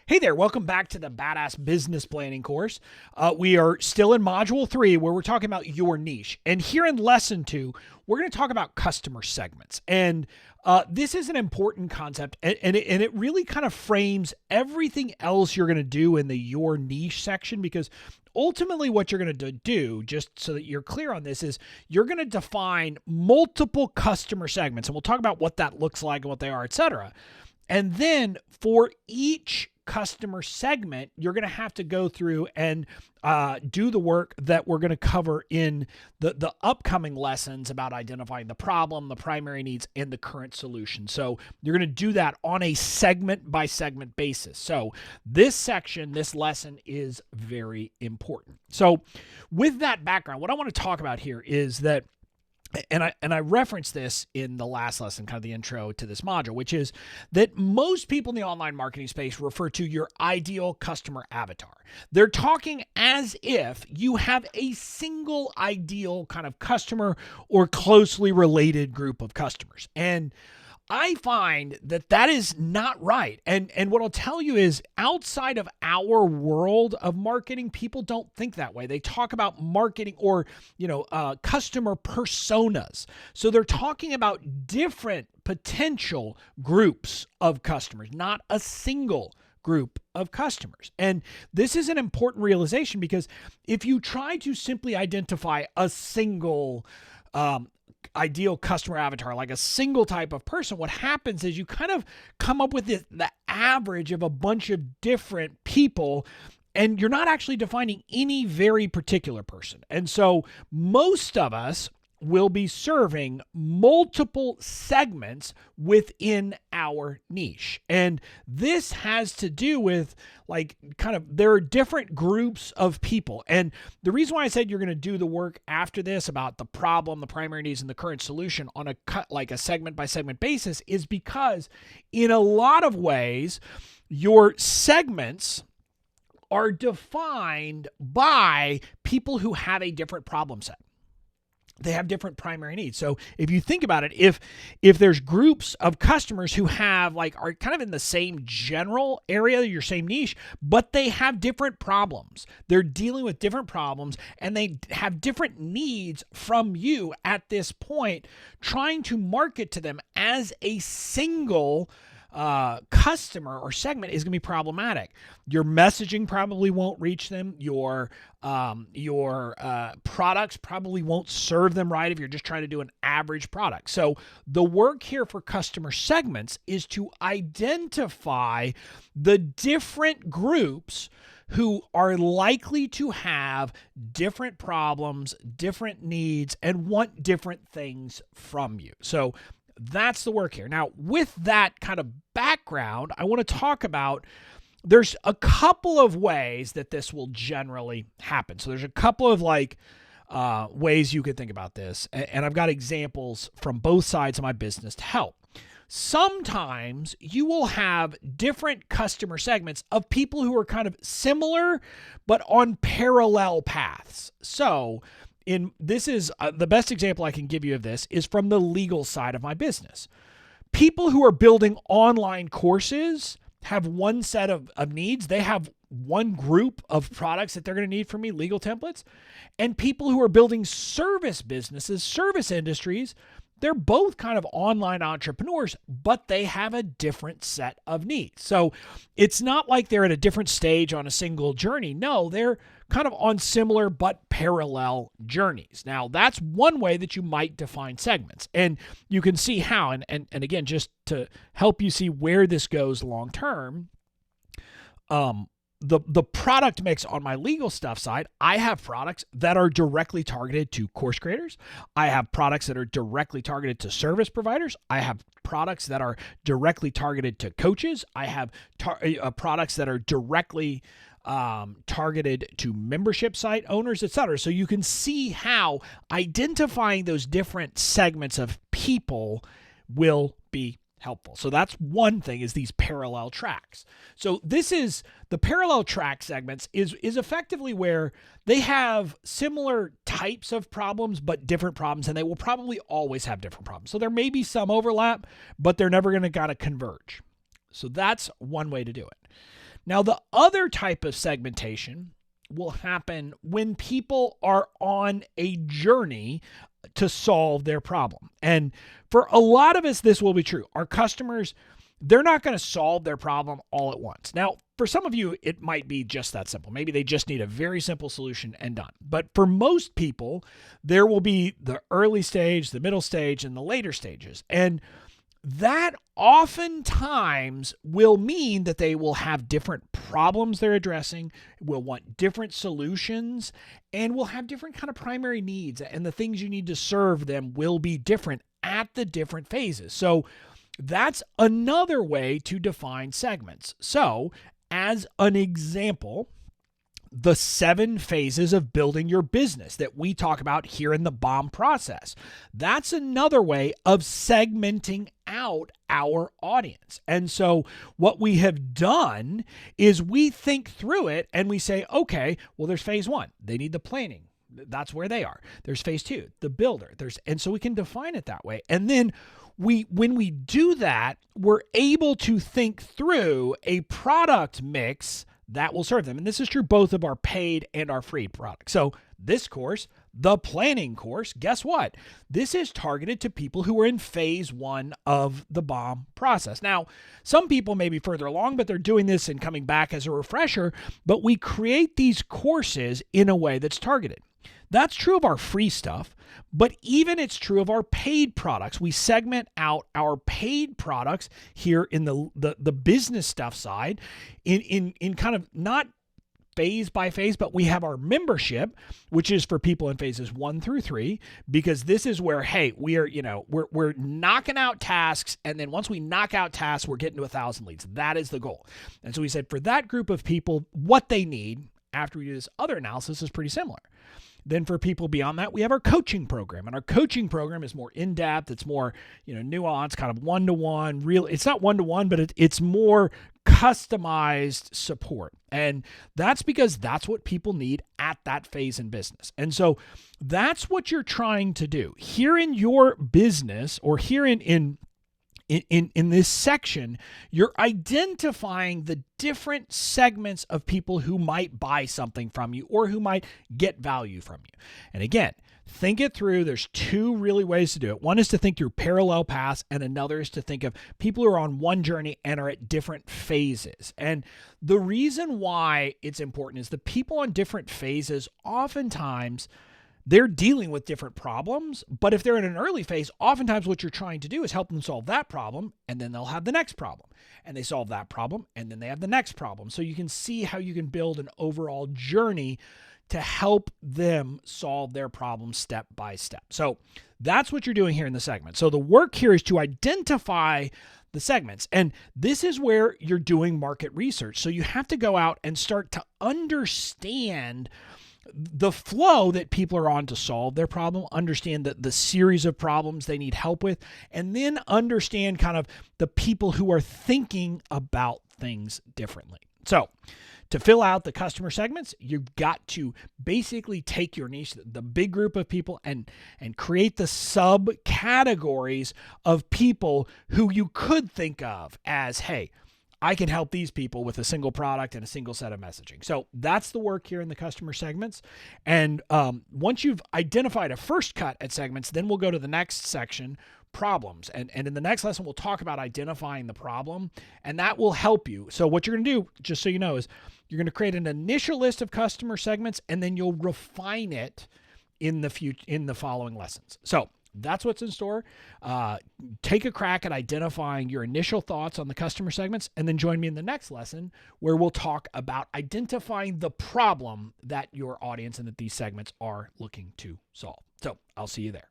Hey there, welcome back to the Badass Business Planning course. We are still in Module 3 where we're talking about your niche. And here in Lesson 2, we're going to talk about customer segments. And this is an important concept, and it really kind of frames everything else you're going to do in the your niche section, because ultimately what you're going to do, just so that you're clear on this, is you're going to define multiple customer segments. And we'll talk about what that looks like and what they are, etc. And then for each customer segment, you're going to have to go through and do the work that we're going to cover in the upcoming lessons about identifying the problem, the primary needs, and the current solution. So you're going to do that on a segment by segment basis. So this section, this lesson is very important. So with that background, what I want to talk about here is that and I referenced this in the last lesson, kind of the intro to this module, which is that most people in the online marketing space refer to your ideal customer avatar. They're talking as if you have a single ideal kind of customer or closely related group of customers. And I find that that is not right. And what I'll tell you is, outside of our world of marketing, people don't think that way. They talk about marketing or, customer personas. So they're talking about different potential groups of customers, not a single group of customers. And this is an important realization, because if you try to simply identify a single ideal customer avatar, like a single type of person, what happens is you kind of come up with the average of a bunch of different people, and you're not actually defining any very particular person. And so most of us will be serving multiple segments within our niche. And this has to do with there are different groups of people. And the reason why I said you're going to do the work after this about the problem, the primary needs, and the current solution on a segment by segment basis is because in a lot of ways, your segments are defined by people who have a different problem set. They have different primary needs. So if you think about it, if there's groups of customers who have are kind of in the same general area, your same niche, but they have different problems. They're dealing with different problems, and they have different needs from you at this point, trying to market to them as a single customer or segment is going to be problematic. Your messaging probably won't reach them. Your products probably won't serve them right if you're just trying to do an average product. So the work here for customer segments is to identify the different groups who are likely to have different problems, different needs, and want different things from you. So that's the work here. Now, with that kind of background, I want to talk about, there's a couple of ways that this will generally happen. So there's a couple of ways you could think about this. And I've got examples from both sides of my business to help. Sometimes you will have different customer segments of people who are kind of similar, but on parallel paths. So this is the best example I can give you of this is from the legal side of my business. People who are building online courses have one set of needs. They have one group of products that they're going to need from me, legal templates. And people who are building service businesses, service industries, they're both kind of online entrepreneurs, but they have a different set of needs. So it's not like they're at a different stage on a single journey. No, they're kind of on similar but parallel journeys. Now, that's one way that you might define segments. And you can see how, and again, just to help you see where this goes long term, the product mix on my legal stuff side, I have products that are directly targeted to course creators. I have products that are directly targeted to service providers. I have products that are directly targeted to coaches. I have products that are directly targeted to membership site owners, etc. So you can see how identifying those different segments of people will be helpful. So that's one thing, is these parallel tracks. So this is the parallel track segments is effectively where they have similar types of problems, but different problems, and they will probably always have different problems. So there may be some overlap, but they're never going to kind of converge. So that's one way to do it. Now, the other type of segmentation will happen when people are on a journey to solve their problem. And for a lot of us, this will be true. Our customers, they're not going to solve their problem all at once. Now, for some of you, it might be just that simple. Maybe they just need a very simple solution and done. But for most people, there will be the early stage, the middle stage, and the later stages. And that oftentimes will mean that they will have different problems they're addressing, will want different solutions, and will have different kind of primary needs. And the things you need to serve them will be different at the different phases. So that's another way to define segments. So as an example, the 7 phases of building your business that we talk about here in the BOMU process. That's another way of segmenting out our audience. And so what we have done is we think through it and we say, okay, well, there's phase 1. They need the planning. That's where they are. There's phase 2, the builder. And so we can define it that way. And then when we do that, we're able to think through a product mix that will serve them. And this is true both of our paid and our free products. So this course, the planning course, guess what? This is targeted to people who are in phase 1 of the BOMU process. Now, some people may be further along, but they're doing this and coming back as a refresher, but we create these courses in a way that's targeted. That's true of our free stuff, but even it's true of our paid products. We segment out our paid products here in the business stuff side in kind of not phase by phase, but we have our membership, which is for people in phases 1 through 3, because this is where, hey, we're knocking out tasks. And then once we knock out tasks, we're getting to 1,000 leads. That is the goal. And so we said for that group of people, what they need after we do this other analysis is pretty similar. Then for people beyond that, we have our coaching program. And our coaching program is more in-depth. It's more, nuanced, kind of one-to-one. It's not one-to-one, but it's more customized support. And that's because that's what people need at that phase in business. And so that's what you're trying to do. Here in your business, or here in this section, you're identifying the different segments of people who might buy something from you or who might get value from you. And again, think it through. There's 2 really ways to do it. One is to think through parallel paths, and another is to think of people who are on one journey and are at different phases. And the reason why it's important is the people on different phases, oftentimes they're dealing with different problems, but if they're in an early phase, oftentimes what you're trying to do is help them solve that problem, and then they'll have the next problem. And they solve that problem, and then they have the next problem. So you can see how you can build an overall journey to help them solve their problems step by step. So that's what you're doing here in the segment. So the work here is to identify the segments. And this is where you're doing market research. So you have to go out and start to understand the flow that people are on to solve their problem, understand the series of problems they need help with, and then understand kind of the people who are thinking about things differently. So to fill out the customer segments, you've got to basically take your niche, the big group of people, and create the subcategories of people who you could think of as, hey, I can help these people with a single product and a single set of messaging. So that's the work here in the customer segments. And once you've identified a first cut at segments, then we'll go to the next section, problems. And in the next lesson, we'll talk about identifying the problem, and that will help you. So what you're going to do, just so you know, is you're going to create an initial list of customer segments, and then you'll refine it in the following lessons. So that's what's in store. Take a crack at identifying your initial thoughts on the customer segments, and then join me in the next lesson where we'll talk about identifying the problem that your audience and that these segments are looking to solve. So I'll see you there.